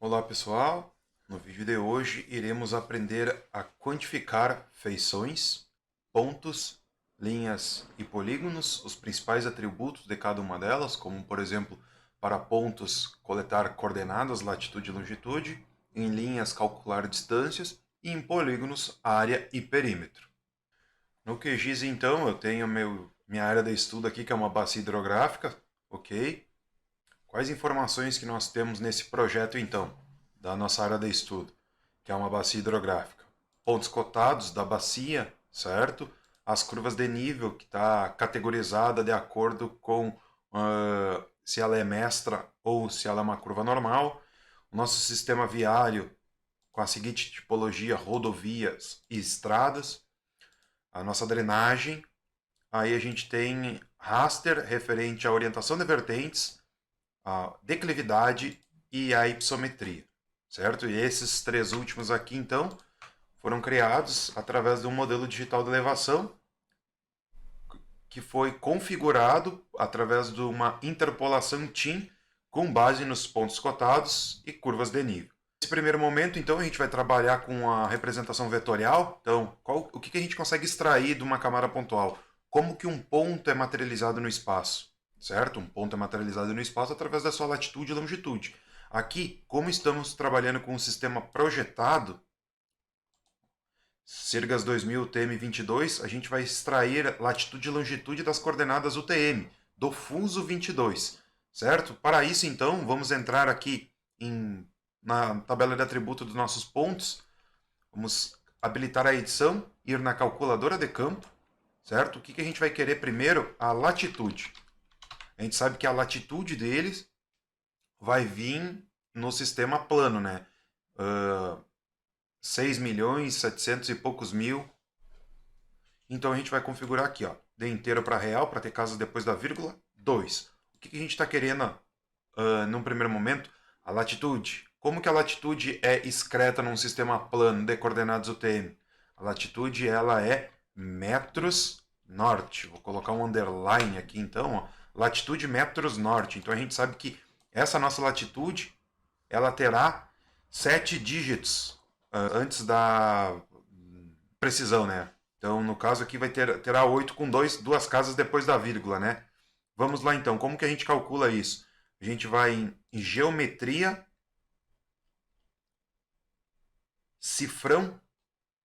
Olá pessoal, no vídeo de hoje iremos aprender a quantificar feições, pontos, linhas e polígonos, os principais atributos de cada uma delas, como por exemplo, para pontos coletar coordenadas, latitude e longitude, em linhas calcular distâncias e em polígonos área e perímetro. No QGIS então eu tenho minha área de estudo aqui que é uma bacia hidrográfica, ok? Quais informações que nós temos nesse projeto então? Da nossa área de estudo, que é uma bacia hidrográfica. Pontos cotados da bacia, certo? As curvas de nível, que está categorizada de acordo com se ela é mestra ou se ela é uma curva normal. O nosso sistema viário, com a seguinte tipologia, rodovias e estradas. A nossa drenagem. Aí a gente tem raster referente à orientação de vertentes, a declividade e a hypsometria, certo? E esses três últimos aqui, então, foram criados através de um modelo digital de elevação que foi configurado através de uma interpolação TIM com base nos pontos cotados e curvas de nível. Nesse primeiro momento, então, a gente vai trabalhar com a representação vetorial. Então, o que a gente consegue extrair de uma camada pontual? Como que um ponto é materializado no espaço? Certo? Um ponto é materializado no espaço através da sua latitude e longitude. Aqui, como estamos trabalhando com um sistema projetado, Sirgas 2000 TM22, a gente vai extrair latitude e longitude das coordenadas UTM, do fuso 22, certo? Para isso, então, vamos entrar aqui na tabela de atributo dos nossos pontos, vamos habilitar a edição, ir na calculadora de campo, certo? O que a gente vai querer primeiro? A latitude. A gente sabe que a latitude deles vai vir no sistema plano, né? 6 milhões, 700 e poucos mil. Então a gente vai configurar aqui, ó, de inteiro para real, para ter casas depois da vírgula, 2. O que a gente está querendo, num primeiro momento? A latitude. Como que a latitude é excreta num sistema plano de coordenadas UTM? A latitude ela é metros norte. Vou colocar um underline aqui então, ó. Latitude metros norte. Então a gente sabe que essa nossa latitude ela terá 7 dígitos antes da precisão, né? Então, no caso aqui terá 8 com duas casas depois da vírgula, né? Vamos lá então, como que a gente calcula isso? A gente vai em geometria, cifrão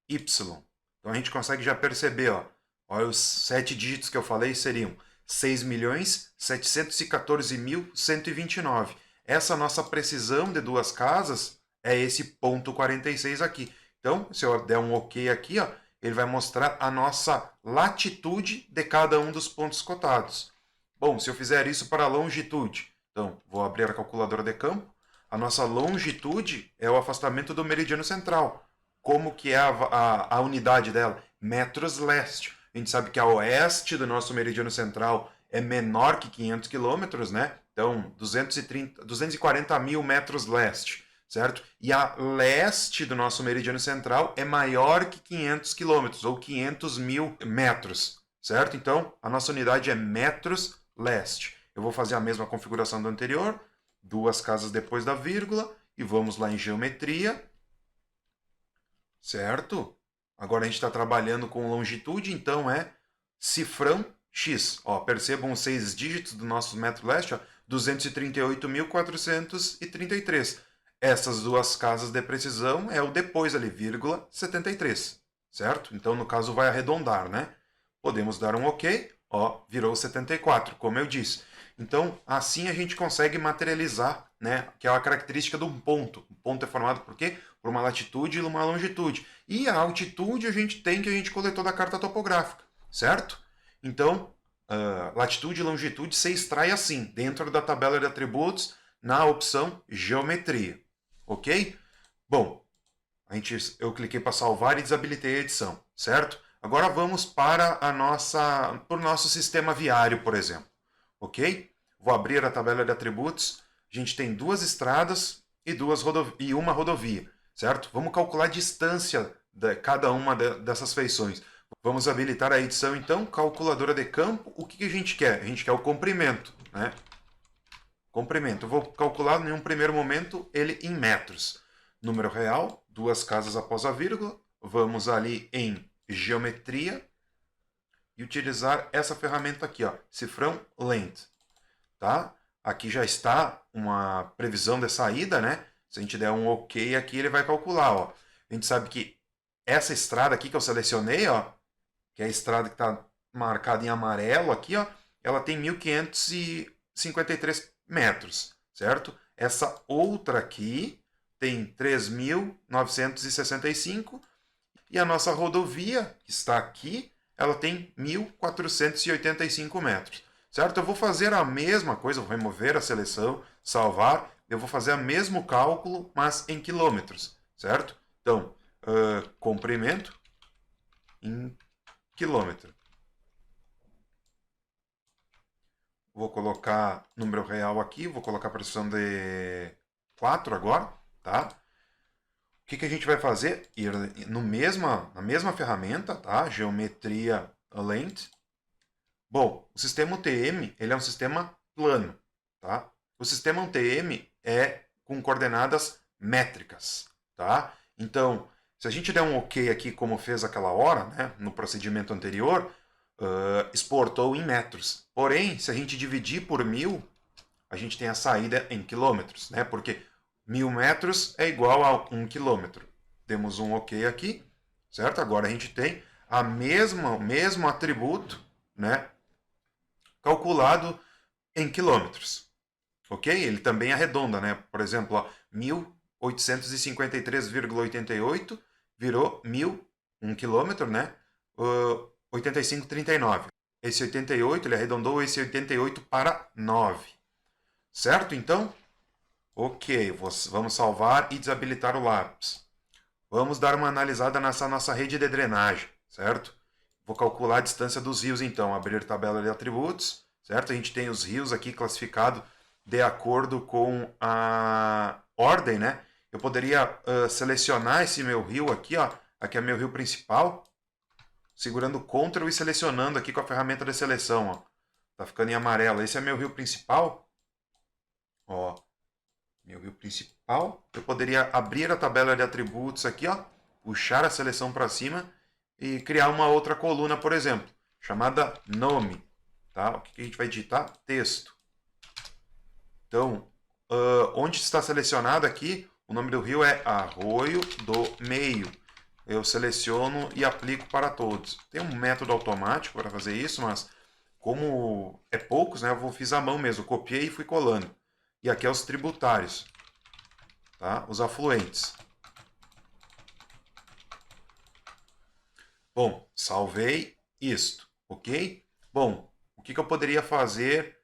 Y. Então a gente consegue já perceber, ó, olha os 7 dígitos que eu falei seriam 6.714.129. Essa nossa precisão de duas casas é esse ponto 46 aqui. Então, se eu der um OK aqui, ó, ele vai mostrar a nossa latitude de cada um dos pontos cotados. Bom, se eu fizer isso para a longitude, então vou abrir a calculadora de campo. A nossa longitude é o afastamento do meridiano central. Como que é a unidade dela? Metros leste. A gente sabe que a oeste do nosso meridiano central é menor que 500 quilômetros, né? Então, 240 mil metros leste, certo? E a leste do nosso meridiano central é maior que 500 quilômetros, ou 500 mil metros, certo? Então, a nossa unidade é metros leste. Eu vou fazer a mesma configuração do anterior, duas casas depois da vírgula, e vamos lá em geometria, certo? Agora a gente está trabalhando com longitude, então é cifrão X. Ó, percebam os 6 dígitos do nosso metro leste, 238.433. Essas duas casas de precisão é o depois ali, vírgula 73, certo? Então, no caso, vai arredondar, né? Podemos dar um OK, ó, virou 74, como eu disse. Então, assim a gente consegue materializar, né, que é a característica de um ponto. O ponto é formado por quê? Por uma latitude e uma longitude. E a altitude a gente tem que a gente coletou da carta topográfica, certo? Então, latitude e longitude se extrai assim, dentro da tabela de atributos, na opção geometria, ok? Bom, eu cliquei para salvar e desabilitei a edição, certo? Agora vamos para o nosso sistema viário, por exemplo, ok? Vou abrir a tabela de atributos. A gente tem duas estradas e uma rodovia, certo? Vamos calcular a distância de cada uma dessas feições. Vamos habilitar a edição, então, calculadora de campo. O que a gente quer? A gente quer o comprimento, né? comprimento. Eu vou calcular em um primeiro momento ele em metros. Número real, duas casas após a vírgula. Vamos ali em geometria e utilizar essa ferramenta aqui, ó, cifrão length, tá? Aqui já está uma previsão de saída, né? Se a gente der um OK aqui, ele vai calcular, ó. A gente sabe que essa estrada aqui que eu selecionei, ó, que é a estrada que está marcada em amarelo aqui, ó, ela tem 1.553 metros, certo? Essa outra aqui tem 3.965 e a nossa rodovia, que está aqui, ela tem 1.485 metros, certo? Eu vou fazer a mesma coisa, vou remover a seleção, salvar, eu vou fazer o mesmo cálculo, mas em quilômetros, certo? Então, comprimento em quilômetro. Vou colocar número real aqui, vou colocar a precisão de 4 agora, tá? O que a gente vai fazer? Ir na mesma ferramenta, tá? Geometria length. Bom, o sistema UTM, ele é um sistema plano, tá? O sistema UTM é com coordenadas métricas, tá? Então, se a gente der um OK aqui, como fez aquela hora, né, no procedimento anterior, exportou em metros. Porém, se a gente dividir por 1.000, a gente tem a saída em quilômetros, né? Porque 1.000 metros é igual a 1 quilômetro. Temos um OK aqui, certo? Agora a gente tem o mesmo atributo, né? Calculado em quilômetros. Ok? Ele também arredonda, né? Por exemplo, 1.853,88 virou 1.000, 1 quilômetro, né? 85,39. Esse 88, ele arredondou esse 88 para 9. Certo, então? Ok, vamos salvar e desabilitar o lápis. Vamos dar uma analisada nessa nossa rede de drenagem, certo? Vou calcular a distância dos rios, então. Abrir tabela de atributos, certo? A gente tem os rios aqui classificados de acordo com a ordem, né? Eu poderia selecionar esse meu rio aqui, ó. Aqui é meu rio principal, segurando Ctrl e selecionando aqui com a ferramenta de seleção, ó. Tá ficando em amarelo. Esse é meu rio principal. Ó, meu rio principal. Eu poderia abrir a tabela de atributos aqui, ó, puxar a seleção para cima e criar uma outra coluna, por exemplo, chamada nome. Tá? O que a gente vai digitar? Texto. Então, onde está selecionado aqui, o nome do rio é Arroio do Meio. Eu seleciono e aplico para todos. Tem um método automático para fazer isso, mas como é poucos, né, eu fiz à mão mesmo. Copiei e fui colando. E aqui é os tributários, tá? Os afluentes. Bom, salvei isto, ok? Bom, o que eu poderia fazer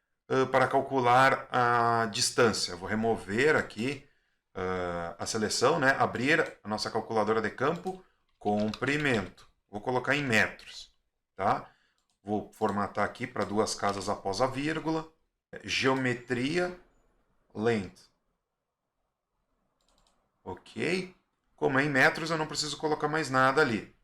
para calcular a distância? Eu vou remover aqui a seleção, né? Abrir a nossa calculadora de campo, comprimento. Vou colocar em metros, tá? Vou formatar aqui para duas casas após a vírgula. Geometria length. Ok? Como é em metros, eu não preciso colocar mais nada ali.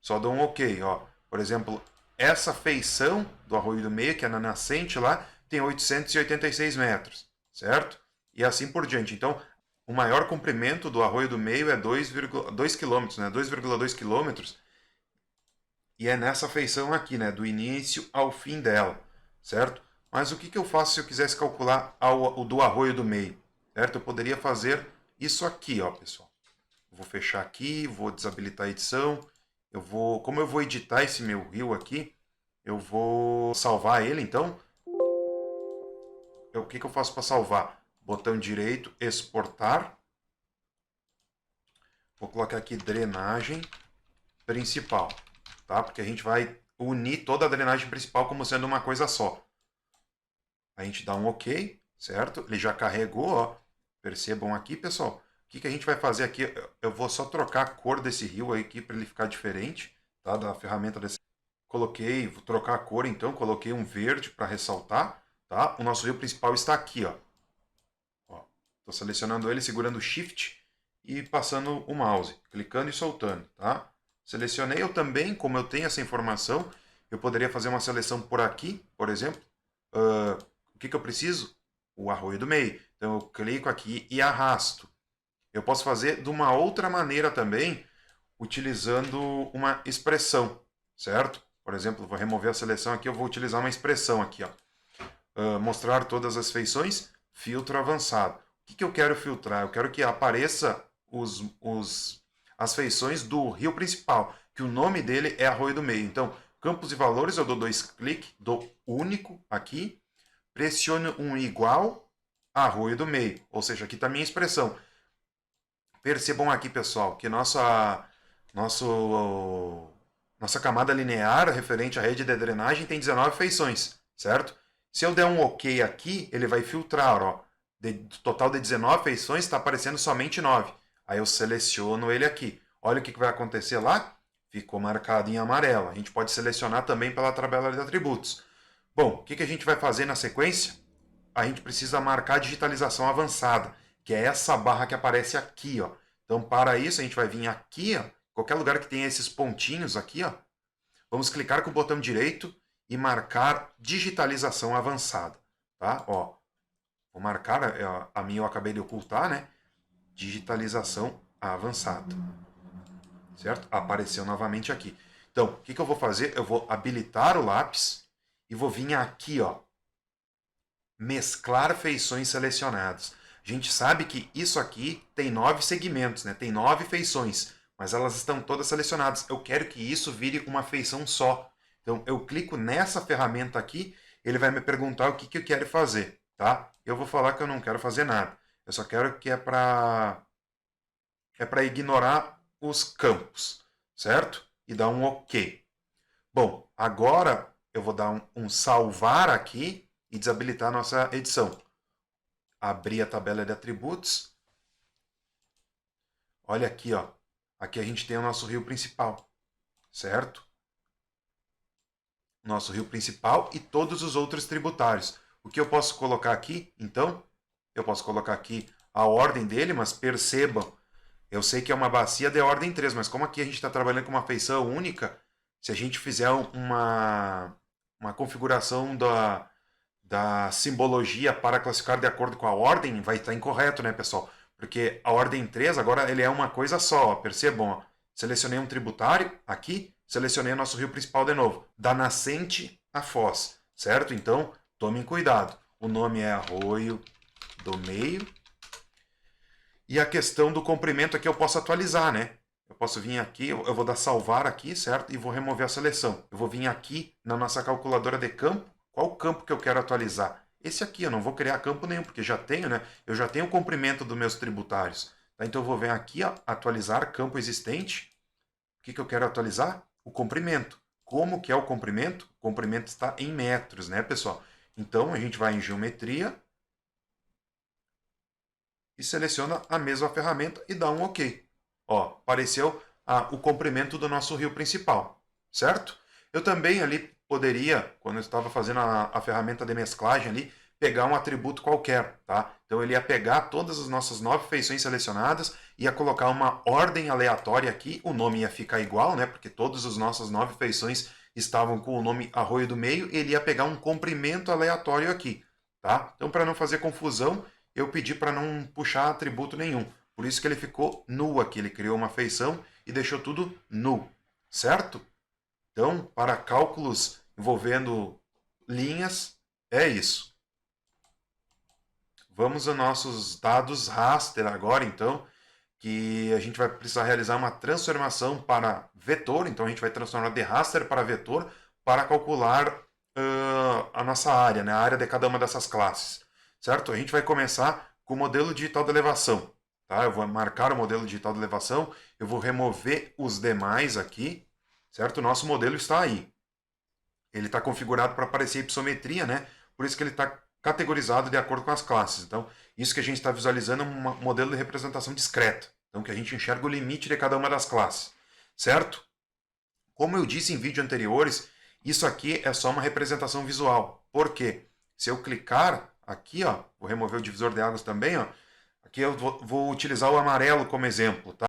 Só dou um OK. Ó. Por exemplo, essa feição do Arroio do Meio, que é na nascente lá, tem 886 metros, certo? E assim por diante. Então, o maior comprimento do Arroio do Meio é 2,2 km, né? 2,2 km. E é nessa feição aqui, né? Do início ao fim dela, certo? Mas o que eu faço se eu quisesse calcular o do Arroio do Meio? Certo? Eu poderia fazer isso aqui, ó, pessoal. Vou fechar aqui, vou desabilitar a edição. Como eu vou editar esse meu rio aqui, eu vou salvar ele, então. O que eu faço para salvar? Botão direito, exportar. Vou colocar aqui drenagem principal, tá? Porque a gente vai unir toda a drenagem principal como sendo uma coisa só. A gente dá um OK, certo? Ele já carregou, ó. Percebam aqui, pessoal. O que a gente vai fazer aqui? Eu vou só trocar a cor desse rio aqui para ele ficar diferente, tá? Da ferramenta desse. Coloquei, vou trocar a cor então, coloquei um verde para ressaltar, tá? O nosso rio principal está aqui, ó. Estou selecionando ele, segurando o Shift e passando o mouse, clicando e soltando, tá? Selecionei. Eu também, como eu tenho essa informação, eu poderia fazer uma seleção por aqui, por exemplo. O que eu preciso? o arroio do meio. Então eu clico aqui e arrasto. Eu posso fazer de uma outra maneira também, utilizando uma expressão, certo? Por exemplo, vou remover a seleção aqui, eu vou utilizar uma expressão aqui, ó. Mostrar todas as feições, filtro avançado. O que eu quero filtrar? Eu quero que apareça as feições do rio principal, que o nome dele é Arroio do Meio. Então, campos e valores, eu dou 2 cliques, dou único aqui, pressiono um igual, Arroio do Meio. Ou seja, aqui está a minha expressão. Percebam aqui, pessoal, que nossa camada linear referente à rede de drenagem tem 19 feições, certo? Se eu der um OK aqui, ele vai filtrar, ó. Total de 19 feições, está aparecendo somente 9. Aí eu seleciono ele aqui. Olha o que vai acontecer lá. Ficou marcado em amarelo. A gente pode selecionar também pela tabela de atributos. Bom, o que a gente vai fazer na sequência? A gente precisa marcar a digitalização avançada, que é essa barra que aparece aqui, ó. Então, para isso, a gente vai vir aqui, ó, qualquer lugar que tenha esses pontinhos aqui, ó. Vamos clicar com o botão direito e marcar digitalização avançada, tá? Ó, vou marcar, a minha eu acabei de ocultar, né? Digitalização avançada, certo? Apareceu novamente aqui. Então, o que eu vou fazer? Eu vou habilitar o lápis e vou vir aqui, ó, mesclar feições selecionadas. A gente sabe que isso aqui tem 9 segmentos, né? Tem 9 feições, mas elas estão todas selecionadas. Eu quero que isso vire uma feição só. Então, eu clico nessa ferramenta aqui, ele vai me perguntar o que eu quero fazer, tá? Eu vou falar que eu não quero fazer nada. Eu só quero que é para ignorar os campos, certo? E dar um OK. Bom, agora eu vou dar um salvar aqui e desabilitar a nossa edição. Abrir a tabela de atributos. Olha aqui, ó. Aqui a gente tem o nosso rio principal, certo? Nosso rio principal e todos os outros tributários. O que eu posso colocar aqui, então? Eu posso colocar aqui a ordem dele, mas percebam, eu sei que é uma bacia de ordem 3, mas como aqui a gente está trabalhando com uma feição única, se a gente fizer uma configuração da simbologia para classificar de acordo com a ordem, vai estar incorreto, né, pessoal? Porque a ordem 3 agora ele é uma coisa só, ó. Percebam, ó. Selecionei um tributário aqui, selecionei o nosso rio principal de novo, da nascente à foz, certo? Então, tomem cuidado. O nome é Arroio do Meio. E a questão do comprimento aqui eu posso atualizar, né? Eu posso vir aqui, eu vou dar salvar aqui, certo? E vou remover a seleção. Eu vou vir aqui na nossa calculadora de campo. Qual campo que eu quero atualizar? Esse aqui, eu não vou criar campo nenhum, porque já tenho, né? Eu já tenho o comprimento dos meus tributários. Tá? Então eu vou vir aqui, ó, atualizar campo existente. O que eu quero atualizar? O comprimento. Como que é o comprimento? O comprimento está em metros, né, pessoal? Então a gente vai em geometria e seleciona a mesma ferramenta e dá um OK. Ó, apareceu o comprimento do nosso rio principal, certo? Eu também ali poderia, quando eu estava fazendo a ferramenta de mesclagem ali, pegar um atributo qualquer, tá? Então ele ia pegar todas as nossas 9 feições selecionadas, ia colocar uma ordem aleatória aqui, o nome ia ficar igual, né? Porque todas as nossas 9 feições estavam com o nome Arroio do Meio, ele ia pegar um comprimento aleatório aqui, tá? Então para não fazer confusão, eu pedi para não puxar atributo nenhum. Por isso que ele ficou nu aqui. Ele criou uma feição e deixou tudo nu, certo? Então, para cálculos envolvendo linhas, é isso. Vamos aos nossos dados raster agora, então, que a gente vai precisar realizar uma transformação para vetor. Então, a gente vai transformar de raster para vetor para calcular a nossa área, né? A área de cada uma dessas classes, certo? A gente vai começar com o modelo digital de elevação. Tá? Eu vou marcar o modelo digital de elevação, eu vou remover os demais aqui, certo? O nosso modelo está aí. Ele está configurado para aparecer hipermetria, né? Por isso que ele está categorizado de acordo com as classes. Então, isso que a gente está visualizando é um modelo de representação discreta. Então, que a gente enxerga o limite de cada uma das classes, certo? Como eu disse em vídeos anteriores, isso aqui é só uma representação visual. Por quê? Se eu clicar aqui, ó, vou remover o divisor de águas também, ó, aqui eu vou utilizar o amarelo como exemplo, tá?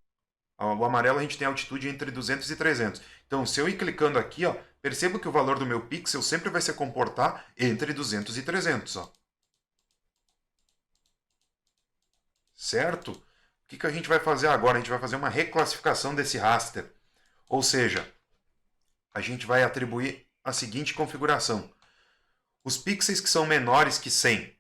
O amarelo a gente tem altitude entre 200 e 300. Então, se eu ir clicando aqui, ó, percebo que o valor do meu pixel sempre vai se comportar entre 200 e 300. Ó. certo? O que a gente vai fazer agora? A gente vai fazer uma reclassificação desse raster. Ou seja, a gente vai atribuir a seguinte configuração. Os pixels que são menores que 100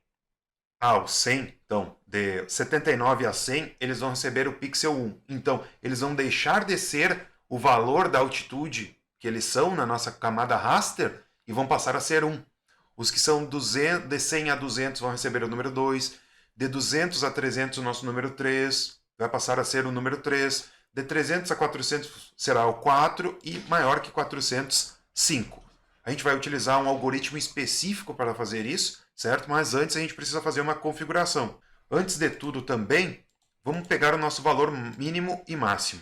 ao 100, então, de 79 a 100, eles vão receber o pixel 1. Então, eles vão deixar de ser o valor da altitude que eles são na nossa camada raster e vão passar a ser 1. Os que são de 100 a 200 vão receber o número 2. De 200 a 300, o nosso número 3 vai passar a ser o número 3. De 300 a 400 será o 4 e maior que 400, 5. A gente vai utilizar um algoritmo específico para fazer isso, certo? Mas antes a gente precisa fazer uma configuração. Antes de tudo também, vamos pegar o nosso valor mínimo e máximo.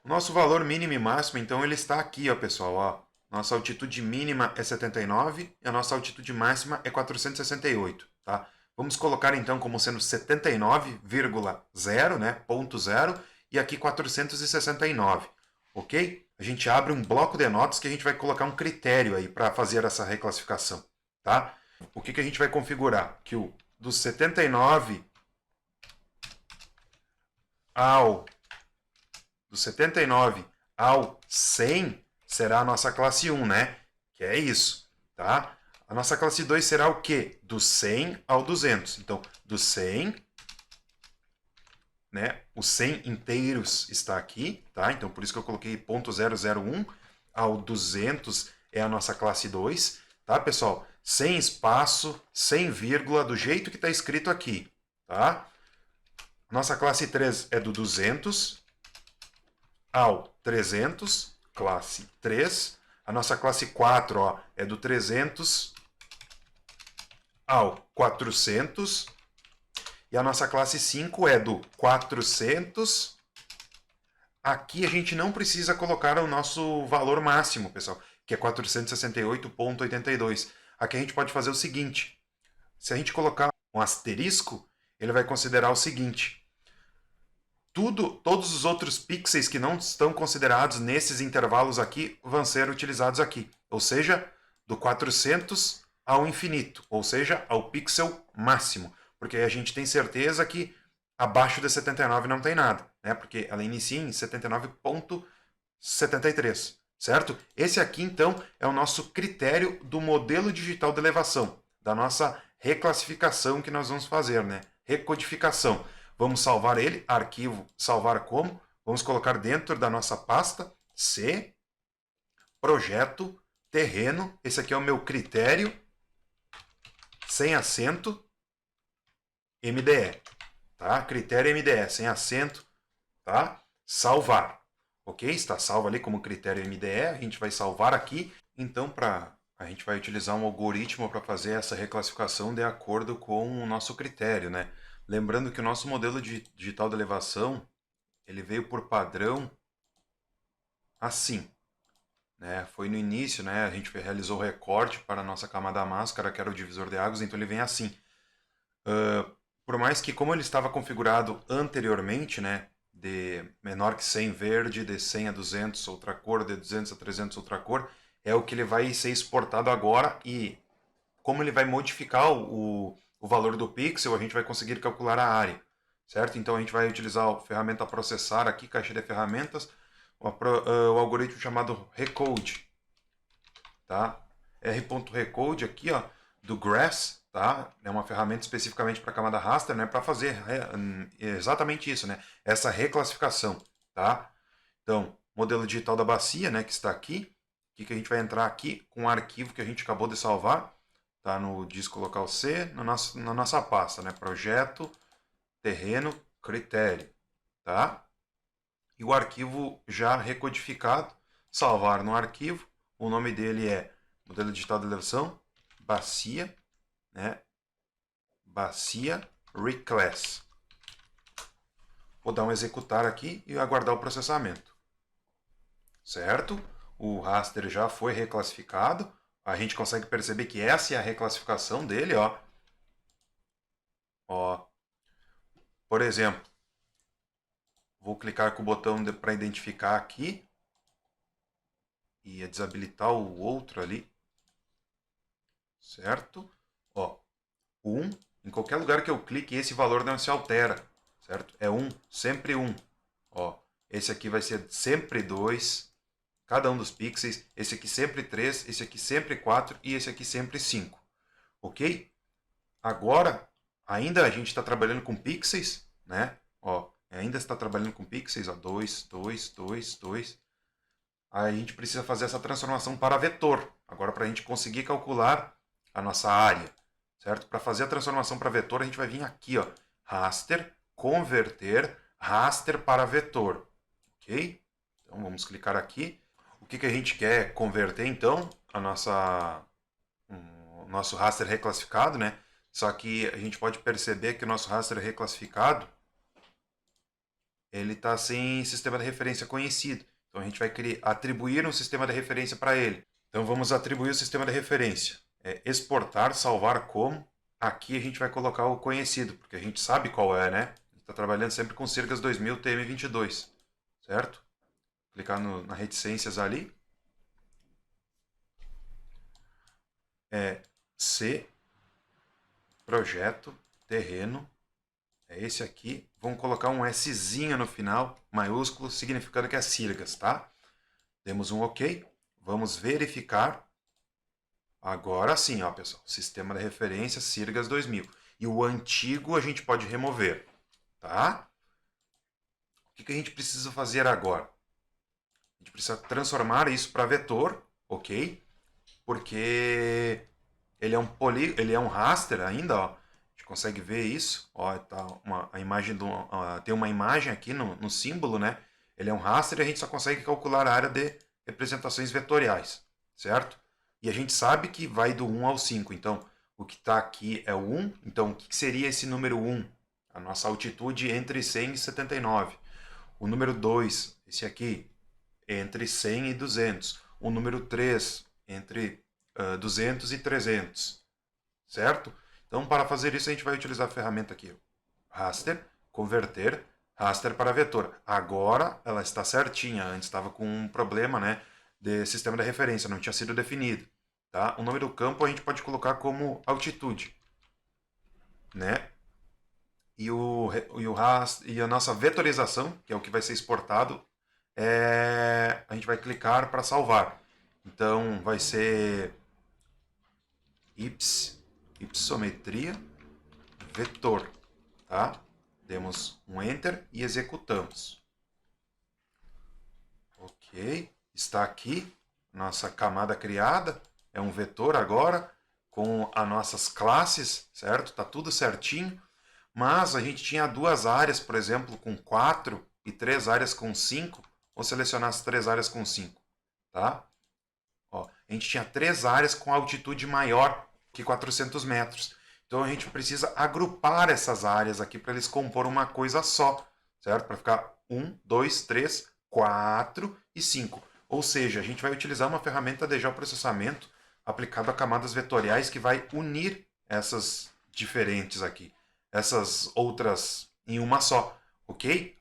O nosso valor mínimo e máximo, então, ele está aqui, ó, pessoal. Ó. Nossa altitude mínima é 79 e a nossa altitude máxima é 468, tá? Vamos colocar, então, como sendo 79,0, né, ponto 0, e aqui 469, ok? A gente abre um bloco de notas que a gente vai colocar um critério aí para fazer essa reclassificação, tá? O que a gente vai configurar? Que o do 79 do 79 ao 100 será a nossa classe 1, né? Que é isso, tá? A nossa classe 2 será o quê? Do 100 ao 200. Então, do 100, né? Os 100 inteiros está aqui, tá? Então, por isso que eu coloquei .001 ao 200 é a nossa classe 2, tá, pessoal? Sem espaço, sem vírgula, do jeito que está escrito aqui, tá? Nossa classe 3 é do 200 ao 300, classe 3. A nossa classe 4, ó, é do 300 ao 400. E a nossa classe 5 é do 400. Aqui a gente não precisa colocar o nosso valor máximo, pessoal, que é 468,82. Aqui a gente pode fazer o seguinte. Se a gente colocar um asterisco, ele vai considerar o seguinte. Todos os outros pixels que não estão considerados nesses intervalos aqui vão ser utilizados aqui. Ou seja, do 400 ao infinito. Ou seja, ao pixel máximo. Porque a gente tem certeza que abaixo de 79 não tem nada. Né? Porque ela inicia em 79,73. Certo? Esse aqui, então, é o nosso critério do modelo digital de elevação. Da nossa reclassificação que nós vamos fazer. Né? Recodificação. Vamos salvar ele, arquivo, salvar como. Vamos colocar dentro da nossa pasta C, projeto, terreno. Esse aqui é o meu critério, sem acento, MDE. Tá? Critério MDE, sem acento, tá? Salvar. Ok? Está salvo ali como critério MDE. A gente vai salvar aqui. Então, a gente vai utilizar um algoritmo para fazer essa reclassificação de acordo com o nosso critério, né? Lembrando que o nosso modelo digital de elevação, ele veio por padrão assim, né? Foi no início, né? A gente realizou o recorte para a nossa camada máscara, que era o divisor de águas, então ele vem assim. Por mais que, como ele estava configurado anteriormente, né? De menor que 100 verde, de 100 a 200 outra cor, de 200 a 300 outra cor, é o que ele vai ser exportado agora e como ele vai modificar o valor do pixel, a gente vai conseguir calcular a área, certo? Então a gente vai utilizar a ferramenta processar aqui, caixa de ferramentas, o algoritmo chamado Recode, tá? R.Recode aqui, ó, do Grass, tá? É uma ferramenta especificamente para camada raster, né? Para fazer exatamente isso, né? Essa reclassificação, tá? Então, modelo digital da bacia, né? Que está aqui. O que a gente vai entrar aqui com o arquivo que a gente acabou de salvar. Tá no disco local C, na nossa pasta, né? Projeto, terreno, critério, tá? E o arquivo já recodificado, salvar no arquivo. O nome dele é modelo digital de elevação, bacia, né? Bacia Reclass. Vou dar um executar aqui e aguardar o processamento. Certo? O raster já foi reclassificado. A gente consegue perceber que essa é a reclassificação dele, ó. Ó. Por exemplo, vou clicar com o botão para identificar aqui e desabilitar o outro ali. Certo? Ó, 1, Em qualquer lugar que eu clique, esse valor não se altera, certo? É 1, sempre 1. Ó, esse aqui vai ser sempre 2, cada um dos pixels. Esse aqui sempre 3, esse aqui sempre 4 e esse aqui sempre 5. Ok? Agora, ainda a gente está trabalhando com pixels, né? Ó, ainda está trabalhando com pixels, ó, 2, 2, 2, 2. Aí a gente precisa fazer essa transformação para vetor. Agora, para a gente conseguir calcular a nossa área, certo? Para fazer a transformação para vetor, a gente vai vir aqui, ó, raster, converter, raster para vetor, ok? Então, vamos clicar aqui. O que a gente quer converter, então? O nosso raster reclassificado, né? Só que a gente pode perceber que o nosso raster reclassificado ele está sem sistema de referência conhecido. Então a gente vai atribuir um sistema de referência para ele. Então vamos atribuir o sistema de referência. Exportar, salvar como. Aqui a gente vai colocar o conhecido, porque a gente sabe qual é, né? A gente está trabalhando sempre com Sirgas 2000 TM22, certo? Clicar na reticências ali. C, projeto, terreno. É esse aqui. Vamos colocar um Szinho no final, maiúsculo, significando que é Sirgas, tá? Demos um OK. Vamos verificar. Agora sim, ó, pessoal. Sistema de referência Sirgas 2000. E o antigo a gente pode remover, tá? O que a gente precisa fazer agora? A gente precisa transformar isso para vetor, ok? Porque ele é um raster ainda, ó. A gente consegue ver isso, ó, tá a imagem tem uma imagem aqui no símbolo, né? Ele é um raster e a gente só consegue calcular a área de representações vetoriais, certo? E a gente sabe que vai do 1 ao 5, então o que está aqui é o 1, então o que seria esse número 1? A nossa altitude entre 100 e 79. O número 2, esse aqui, entre 100 e 200. O número 3, entre 200 e 300, certo? Então, para fazer isso, a gente vai utilizar a ferramenta aqui, raster, converter, raster para vetor. Agora, ela está certinha. Antes estava com um problema, né, de sistema de referência, não tinha sido definido. Tá? O nome do campo a gente pode colocar como altitude, né? E a nossa vetorização, que é o que vai ser exportado, a gente vai clicar para salvar. Então, vai ser ipsometria vetor, tá? Demos um enter e executamos. Ok, está aqui nossa camada criada, é um vetor agora com as nossas classes, certo? Tá tudo certinho, mas a gente tinha duas áreas, por exemplo, com 4 e 3 áreas com 5, vou selecionar as 3 áreas com 5, tá? Ó, a gente tinha 3 áreas com altitude maior que 400 metros. Então a gente precisa agrupar essas áreas aqui para eles compor uma coisa só, certo? Para ficar 1, 2, 3, 4 e 5. Ou seja, a gente vai utilizar uma ferramenta de geoprocessamento aplicada a camadas vetoriais que vai unir essas diferentes aqui, essas outras em uma só, ok?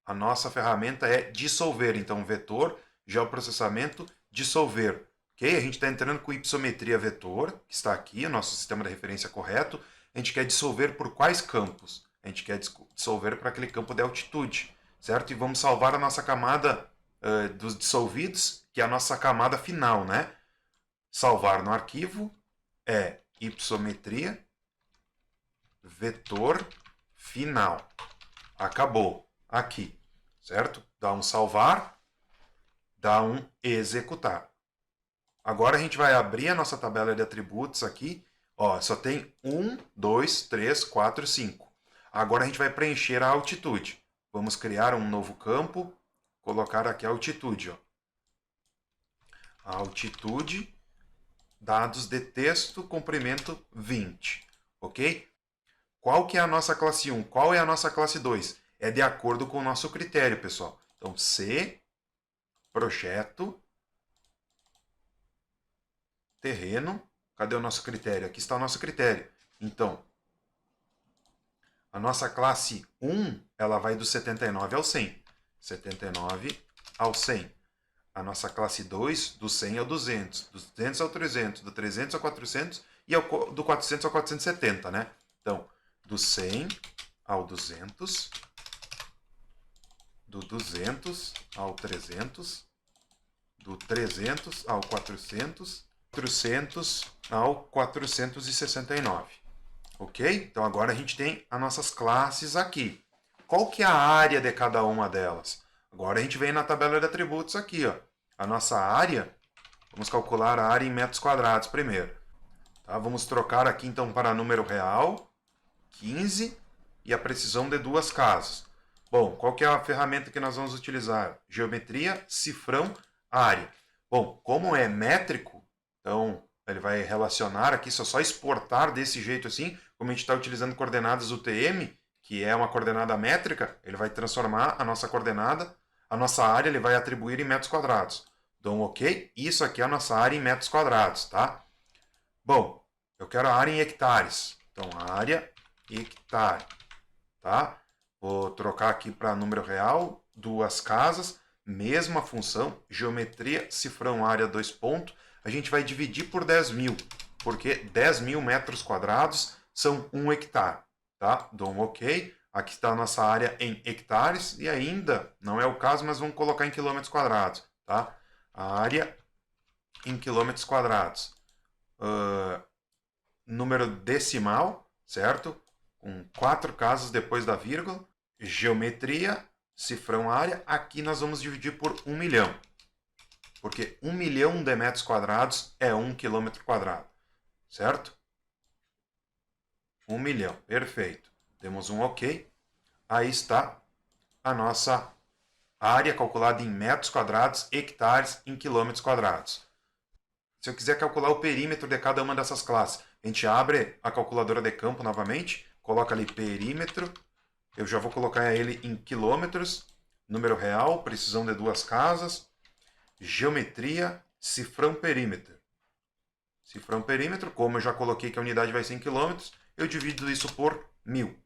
A nossa ferramenta é dissolver, então vetor, geoprocessamento, dissolver. Ok? A gente está entrando com ipsometria vetor, que está aqui, o nosso sistema de referência correto. A gente quer dissolver por quais campos? A gente quer dissolver para aquele campo de altitude, certo? E vamos salvar a nossa camada dos dissolvidos, que é a nossa camada final, né? Salvar no arquivo é ipsometria vetor final. Acabou. Aqui, certo? Dá um salvar, dá um executar. Agora a gente vai abrir a nossa tabela de atributos aqui. Ó, só tem 1, 2, 3, 4, 5. Agora a gente vai preencher a altitude. Vamos criar um novo campo, colocar aqui a altitude. Ó. A altitude, dados de texto, comprimento 20. Ok? Qual que é a nossa classe 1? Qual é a nossa classe 2? É de acordo com o nosso critério, pessoal. Então, C, projeto, terreno. Cadê o nosso critério? Aqui está o nosso critério. Então, a nossa classe 1, ela vai do 79 ao 100. 79 ao 100. A nossa classe 2, do 100 ao 200. Do 200 ao 300. Do 300 ao 400 e do 400 ao 470, né? Então, do 100 ao 200, do 200 ao 300, do 300 ao 400, 400 ao 469. Ok? Então agora a gente tem as nossas classes aqui. Qual que é a área de cada uma delas? Agora a gente vem na tabela de atributos aqui, ó. A nossa área, vamos calcular a área em metros quadrados primeiro. Tá? Vamos trocar aqui então para número real, 15, e a precisão de 2 casas. Bom, qual que é a ferramenta que nós vamos utilizar? Geometria, cifrão, área. Bom, como é métrico, então ele vai relacionar aqui, só exportar desse jeito assim, como a gente está utilizando coordenadas UTM, que é uma coordenada métrica, ele vai transformar a nossa coordenada, a nossa área ele vai atribuir em metros quadrados. Então, ok? Isso aqui é a nossa área em metros quadrados, tá? Bom, eu quero a área em hectares. Então, área hectare, tá? Vou trocar aqui para número real, 2 casas, mesma função, geometria, cifrão, área, 2 pontos. A gente vai dividir por 10.000, porque 10.000 metros quadrados são 1 hectare, tá? Dou um ok. Aqui está a nossa área em hectares, e ainda, não é o caso, mas vamos colocar em quilômetros quadrados, tá? A área em quilômetros quadrados. Número decimal, certo? Com 4 casas depois da vírgula. Geometria, cifrão, área. Aqui nós vamos dividir por 1 milhão. Porque 1 milhão de metros quadrados é 1 quilômetro quadrado. Certo? 1 milhão. Perfeito. Temos um ok. Aí está a nossa área calculada em metros quadrados, hectares em quilômetros quadrados. Se eu quiser calcular o perímetro de cada uma dessas classes, a gente abre a calculadora de campo novamente, coloca ali perímetro, eu já vou colocar ele em quilômetros, número real, precisão de 2 casas, geometria, cifrão perímetro. Cifrão perímetro, como eu já coloquei que a unidade vai ser em quilômetros, eu divido isso por 1000.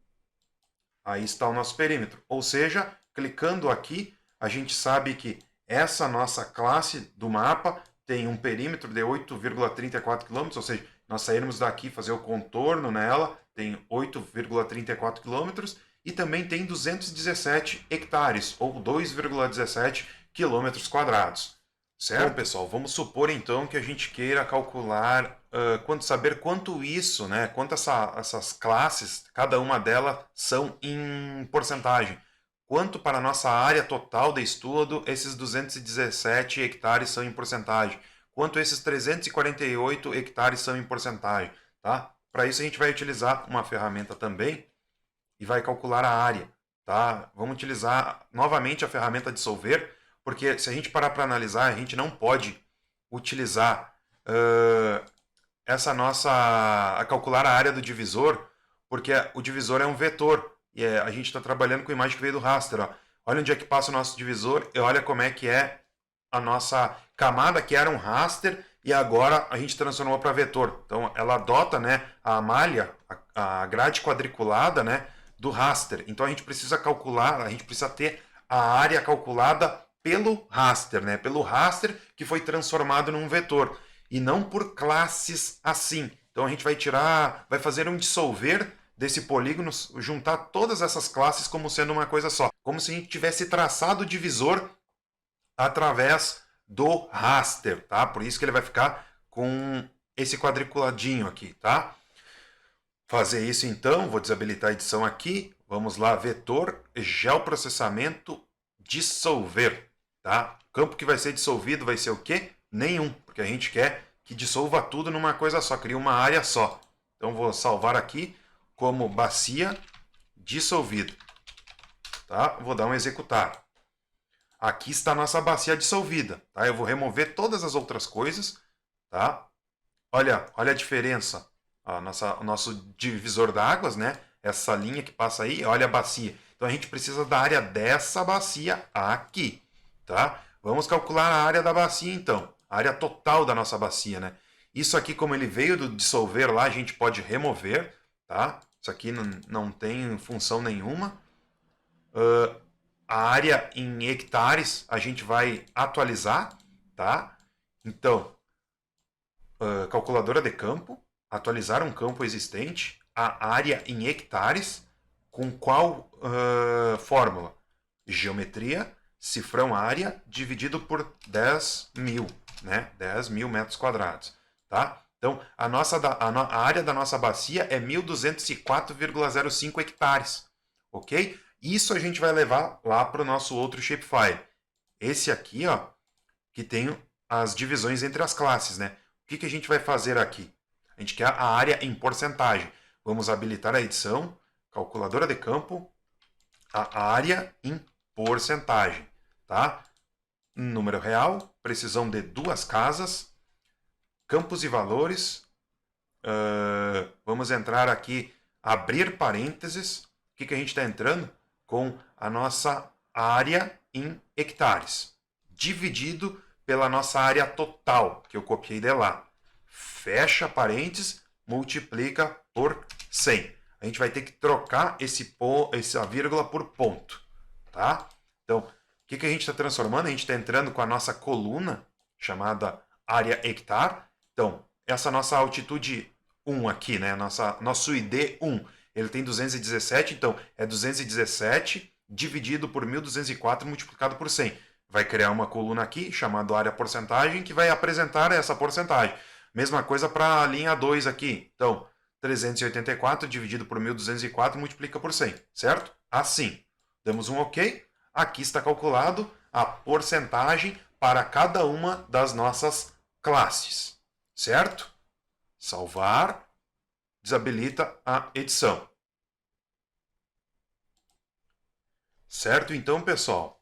Aí está o nosso perímetro. Ou seja, clicando aqui, a gente sabe que essa nossa classe do mapa tem um perímetro de 8,34 km, ou seja, nós sairmos daqui fazer o contorno nela, tem 8,34 km, e também tem 217 hectares, ou 2,17 km quadrados. Certo? Bom, pessoal, vamos supor então que a gente queira calcular, saber quanto isso, né, quanto essas classes, cada uma delas são em porcentagem. Quanto para a nossa área total de estudo, esses 217 hectares são em porcentagem. Quanto esses 348 hectares são em porcentagem. Tá? Para isso a gente vai utilizar uma ferramenta também e vai calcular a área. Tá? Vamos utilizar novamente a ferramenta dissolver, porque se a gente parar para analisar, a gente não pode utilizar a calcular a área do divisor, porque o divisor é um vetor. E a gente está trabalhando com a imagem que veio do raster. Ó. Olha onde é que passa o nosso divisor e olha como é que é a nossa camada, que era um raster, e agora a gente transformou para vetor. Então ela adota, né, a malha, a grade quadriculada, né, do raster. Então a gente precisa calcular, a gente precisa ter a área calculada pelo raster, né, pelo raster que foi transformado num vetor, e não por classes assim. Então a gente vai fazer um dissolver desse polígono, juntar todas essas classes como sendo uma coisa só. Como se a gente tivesse traçado o divisor através do raster, tá? Por isso que ele vai ficar com esse quadriculadinho aqui, tá? Fazer isso então, vou desabilitar a edição aqui. Vamos lá, vetor, geoprocessamento, dissolver, tá? O campo que vai ser dissolvido vai ser o quê? Nenhum, porque a gente quer que dissolva tudo numa coisa só, cria uma área só. Então vou salvar aqui como bacia dissolvida. Tá? Vou dar um executar. Aqui está a nossa bacia dissolvida. Tá? Eu vou remover todas as outras coisas. Tá? Olha a diferença. O nosso divisor d'águas, né? Essa linha que passa aí, olha a bacia. Então a gente precisa da área dessa bacia aqui. Tá? Vamos calcular a área da bacia então. A área total da nossa bacia, né? Isso aqui, como ele veio do dissolver lá, a gente pode remover. Tá? Isso aqui não tem função nenhuma. A área em hectares a gente vai atualizar, tá? Então, calculadora de campo, atualizar um campo existente, a área em hectares com qual fórmula? Geometria, cifrão área, dividido por 10.000, né? 10.000 metros quadrados, tá? Então, a área da nossa bacia é 1.204,05 hectares, ok? Isso a gente vai levar lá para o nosso outro shapefile. Esse aqui, ó, que tem as divisões entre as classes, né? O que a gente vai fazer aqui? A gente quer a área em porcentagem. Vamos habilitar a edição, calculadora de campo, a área em porcentagem, tá? Número real, precisão de 2 casas, campos e valores. Vamos entrar aqui, abrir parênteses. O que a gente está entrando? Com a nossa área em hectares, dividido pela nossa área total, que eu copiei de lá. Fecha parênteses, multiplica por 100. A gente vai ter que trocar essa vírgula por ponto, tá? Então, o que a gente está transformando? A gente está entrando com a nossa coluna, chamada área hectare. Então, essa nossa altitude 1 aqui, né? Nosso ID 1, ele tem 217, então é 217 dividido por 1.204 multiplicado por 100. Vai criar uma coluna aqui, chamada área porcentagem, que vai apresentar essa porcentagem. Mesma coisa para a linha 2 aqui. Então, 384 dividido por 1.204 multiplica por 100, certo? Assim. Damos um OK. Aqui está calculado a porcentagem para cada uma das nossas classes, certo? Salvar. Desabilita a edição. Certo? Então, pessoal,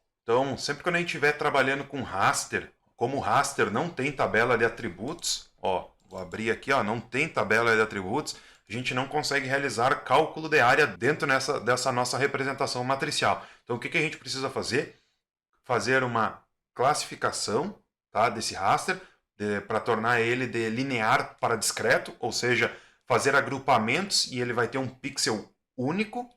sempre quando a gente estiver trabalhando com raster, como o raster não tem tabela de atributos, ó, vou abrir aqui, ó, não tem tabela de atributos, a gente não consegue realizar cálculo de área dentro dessa nossa representação matricial. Então, o que a gente precisa fazer? Fazer uma classificação, tá, desse raster para tornar ele de linear para discreto, ou seja, fazer agrupamentos e ele vai ter um pixel único,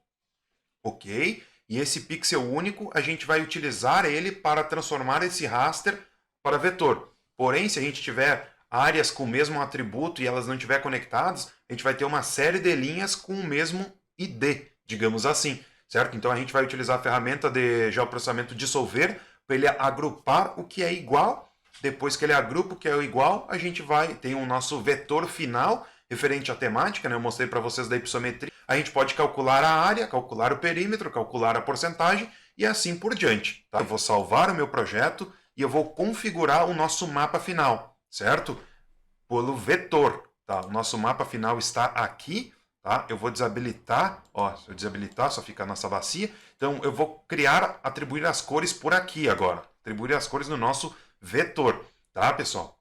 ok? E esse pixel único a gente vai utilizar ele para transformar esse raster para vetor. Porém, se a gente tiver áreas com o mesmo atributo e elas não estiverem conectadas, a gente vai ter uma série de linhas com o mesmo ID, digamos assim, certo? Então a gente vai utilizar a ferramenta de geoprocessamento dissolver para ele agrupar o que é igual. Depois que ele agrupa o que é igual, a gente tem o nosso vetor final referente à temática, né? Eu mostrei para vocês da ipsometria. A gente pode calcular a área, calcular o perímetro, calcular a porcentagem e assim por diante. Tá? Eu vou salvar o meu projeto e eu vou configurar o nosso mapa final, certo? Pelo vetor. Tá? O nosso mapa final está aqui. Tá? Eu vou desabilitar. Ó, se eu desabilitar, só fica a nossa bacia. Então eu vou atribuir as cores por aqui agora. Atribuir as cores no nosso vetor. Tá, pessoal?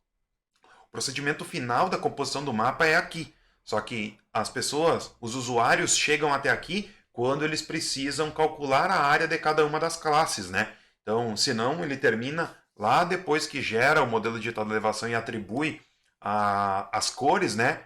O procedimento final da composição do mapa é aqui. Só que as pessoas, os usuários, chegam até aqui quando eles precisam calcular a área de cada uma das classes, né? Então, senão ele termina lá depois que gera o modelo digital de elevação e atribui as cores, né?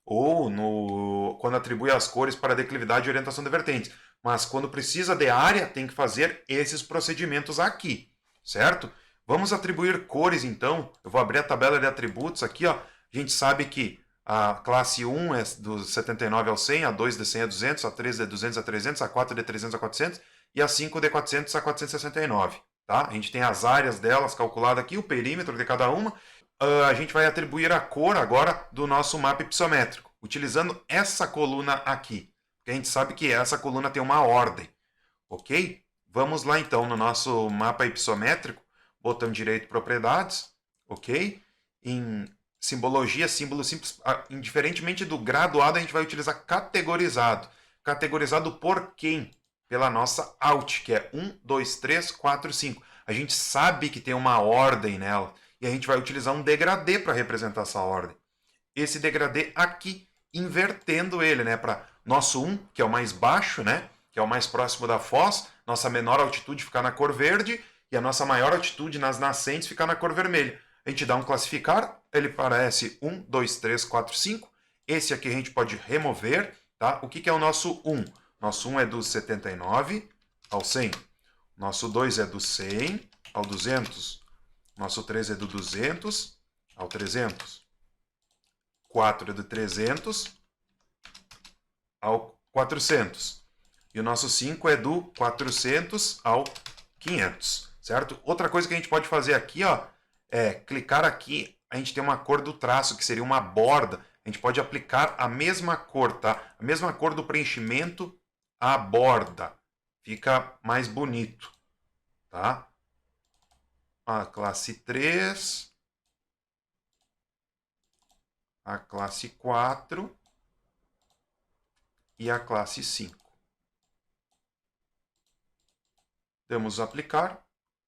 Ou quando atribui as cores para declividade e orientação de vertentes. Mas quando precisa de área, tem que fazer esses procedimentos aqui, certo? Vamos atribuir cores, então. Eu vou abrir a tabela de atributos aqui, ó. A gente sabe que a classe 1 é do 79 ao 100, a 2 de 100 a 200, a 3 de 200 a 300, a 4 de 300 a 400 e a 5 de 400 a 469. Tá? A gente tem as áreas delas calculadas aqui, o perímetro de cada uma. A gente vai atribuir a cor agora do nosso mapa ipsométrico, utilizando essa coluna aqui. Porque a gente sabe que essa coluna tem uma ordem. Ok? Vamos lá então no nosso mapa ipsométrico. Botão direito, propriedades, ok? Em simbologia, símbolo simples, indiferentemente do graduado, a gente vai utilizar categorizado. Categorizado por quem? Pela nossa alt, que é 1, 2, 3, 4, 5. A gente sabe que tem uma ordem nela, e a gente vai utilizar um degradê para representar essa ordem. Esse degradê aqui, invertendo ele, né? Para nosso 1, que é o mais baixo, né? Que é o mais próximo da foz, nossa menor altitude ficar na cor verde, e a nossa maior altitude nas nascentes ficar na cor vermelha. A gente dá um classificar, ele parece 1, 2, 3, 4, 5. Esse aqui a gente pode remover, tá? O que é o nosso 1? Nosso 1 é do 79 ao 100. Nosso 2 é do 100 ao 200. Nosso 3 é do 200 ao 300. 4 é do 300 ao 400. E o nosso 5 é do 400 ao 500, certo? Outra coisa que a gente pode fazer aqui, ó, é clicar aqui, a gente tem uma cor do traço, que seria uma borda. A gente pode aplicar a mesma cor, tá? A mesma cor do preenchimento à borda. Fica mais bonito, tá? A classe 3, a classe 4 e a classe 5. Damos aplicar.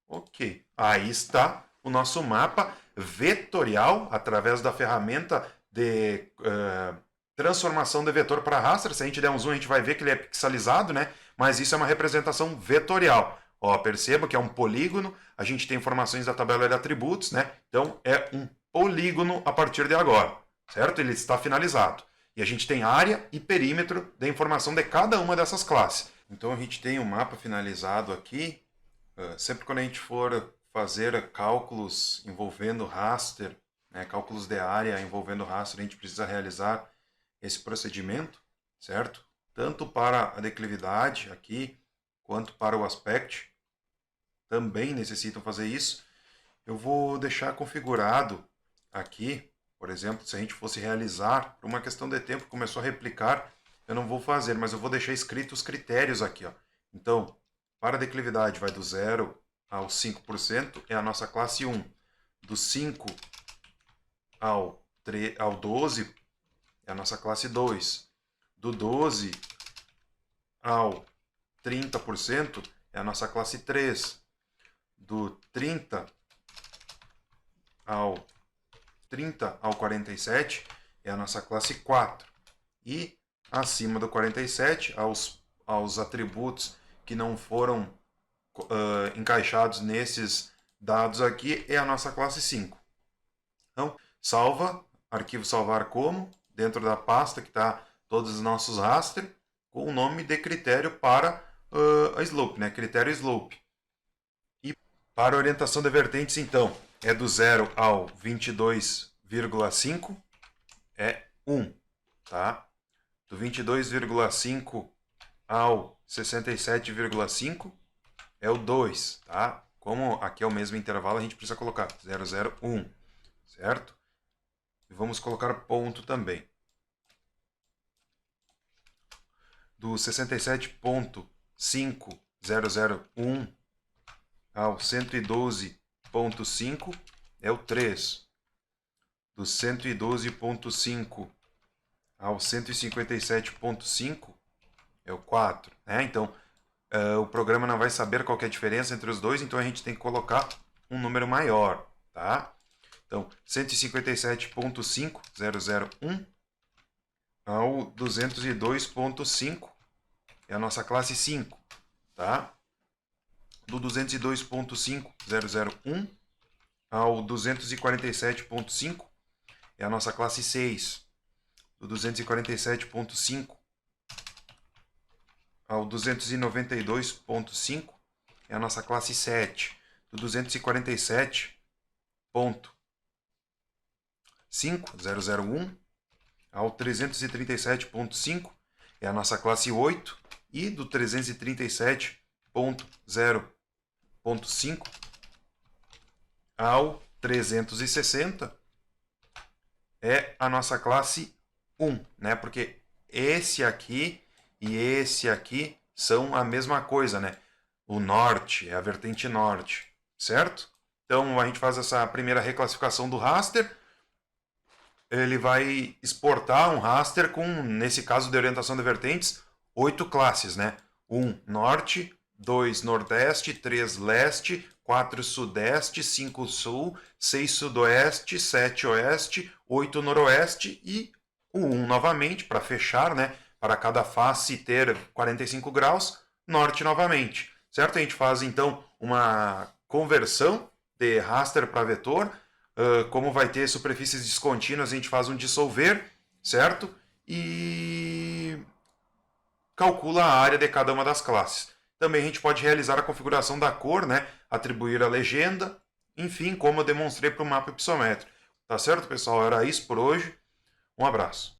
Ok. Aí está o nosso mapa vetorial através da ferramenta de transformação de vetor para raster. Se a gente der um zoom, a gente vai ver que ele é pixelizado, né? Mas isso é uma representação vetorial. Ó, perceba que é um polígono, a gente tem informações da tabela de atributos, né? Então é um polígono a partir de agora, certo? Ele está finalizado. E a gente tem área e perímetro da informação de cada uma dessas classes. Então a gente tem o mapa finalizado aqui. Sempre quando a gente for fazer cálculos envolvendo raster, né, cálculos de área envolvendo raster, a gente precisa realizar esse procedimento, certo? Tanto para a declividade aqui, quanto para o aspect, também necessitam fazer isso. Eu vou deixar configurado aqui, por exemplo, se a gente fosse realizar, por uma questão de tempo, começou a replicar, eu não vou fazer, mas eu vou deixar escritos os critérios aqui, ó. Então, para a declividade vai do 0 ao 5%, é a nossa classe 1. Do 5 ao 12 é a nossa classe 2. Do 12 ao 30% é a nossa classe 3. Do 30 ao 47 é a nossa classe 4. E acima do 47, aos atributos que não foram encaixados nesses dados aqui, é a nossa classe 5. Então, salva, arquivo salvar como, dentro da pasta que está todos os nossos raster, com o nome de critério para a slope, né? Critério slope. E para a orientação de vertentes, então, é do 0 ao 22,5, é 1, tá? Do 22,5 ao 67,5 é o 2, tá? Como aqui é o mesmo intervalo, a gente precisa colocar 001, certo? E vamos colocar ponto também. Do 67.5001 ao 112.5 é o 3. Do 112.5 ao 157.5 é o 4, né? Então, o programa não vai saber qual que é a diferença entre os dois, então a gente tem que colocar um número maior, tá? Então, 157.5001 ao 202.5 é a nossa classe 5, tá? Do 202.5001 ao 247.5 é a nossa classe 6. Do 247.5 ao 292.5 é a nossa classe 7. Do 247.5001 ao 337.5 é a nossa classe 8. E do 337.0.5 ao 360 é a nossa classe 1, né? Porque esse aqui e esse aqui são a mesma coisa, né? O norte é a vertente norte, certo? Então a gente faz essa primeira reclassificação do raster. Ele vai exportar um raster com, nesse caso de orientação de vertentes, 8 classes, né? 1 norte, 2 nordeste, 3 leste, 4 sudeste, 5 sul, 6 sudoeste, 7 oeste, 8 noroeste e o 1 novamente, para fechar, né? Para cada face ter 45 graus, norte novamente, certo? A gente faz então uma conversão de raster para vetor. Como vai ter superfícies descontínuas, a gente faz um dissolver, certo? E calcula a área de cada uma das classes. Também a gente pode realizar a configuração da cor, né? Atribuir a legenda, enfim, como eu demonstrei para o mapa ipsométrico. Tá certo, pessoal? Era isso por hoje. Um abraço.